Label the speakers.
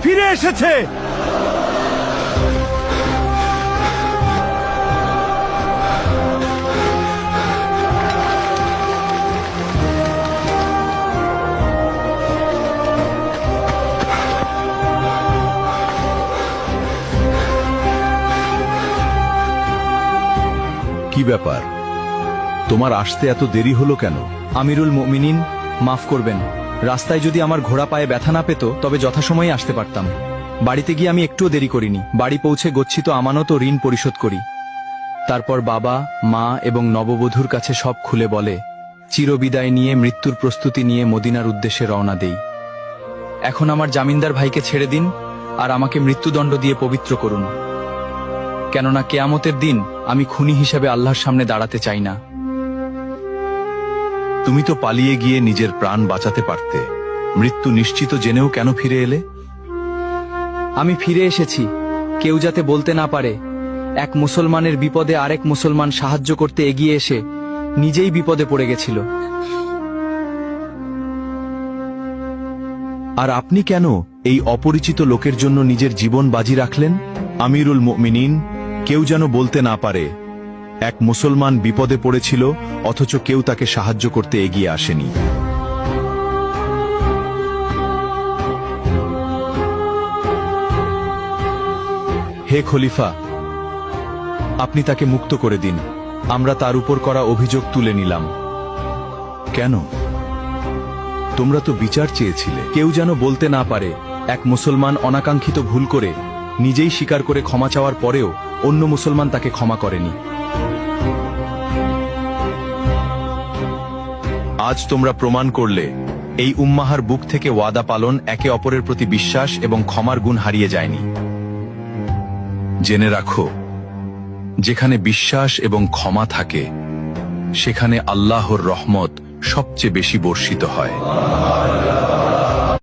Speaker 1: ফিরে এসেছে।
Speaker 2: কি ব্যাপার, তোমার আসতে এত দেরি হলো কেন?
Speaker 3: আমিরুল মুমিনিন, মাফ করবেন। রাস্তায় যদি আমার ঘোড়া পায়ে ব্যথা না পেত তবে যথাসময়ে আসতে পারতাম। বাড়িতে গিয়ে আমি একটুও দেরি করিনি। বাড়ি পৌঁছে গচ্ছিত আমানত ও ঋণ পরিশোধ করি। তারপর বাবা, মা এবং নববধূর কাছে সব খুলে বলে চিরবিদায় নিয়ে মৃত্যুর প্রস্তুতি নিয়ে মদিনার উদ্দেশ্যে রওনা দেই। এখন আমার জামিনদার ভাইকে ছেড়ে দিন আর আমাকে মৃত্যুদণ্ড দিয়ে পবিত্র করুন, কেননা কেয়ামতের দিন আমি খুনি হিসেবে আল্লাহর সামনে দাঁড়াতে চাই না।
Speaker 2: তুমি তো পালিয়ে গিয়ে নিজের প্রাণ বাঁচাতে পারতে। মৃত্যু নিশ্চিত জেনেও কেন ফিরে এলে?
Speaker 3: আমি ফিরে এসেছি কেউ যাতে বলতে না পারে এক মুসলমানের বিপদে আরেক মুসলমান সাহায্য করতে এগিয়ে এসে নিজেই বিপদে পড়ে গেছিল।
Speaker 2: আর আপনি কেন এই অপরিচিত লোকের জন্য নিজের জীবন বাজি রাখলেন? আমিরুল মুমিনিন, কেউ যেন বলতে না পারে এক মুসলমান বিপদে পড়েছিল অথচ কেউ তাকে সাহায্য করতে এগিয়ে আসেনি। হে খলিফা, আপনি তাকে মুক্ত করে দিন। আমরা তার উপর করা অভিযোগ তুলে নিলাম। কেন? তোমরা তো বিচার চেয়েছিলে।
Speaker 3: কেউ যেন বলতে না পারে এক মুসলমান অনাকাঙ্ক্ষিত ভুল করে নিজেই স্বীকার করে ক্ষমা চাওয়ার পরেও অন্য মুসলমান তাকে ক্ষমা করেনি।
Speaker 2: আজ তোমরা প্রমাণ করলে এই উম্মাহার বুক থেকে ওয়াদা পালন একে অপরের প্রতি বিশ্বাস এবং ক্ষমার গুণ হারিয়ে যায়নি। জেনে রাখো, যেখানে বিশ্বাস এবং ক্ষমা থাকে সেখানে আল্লাহর রহমত সবচেয়ে বেশি বর্ষিত হয়।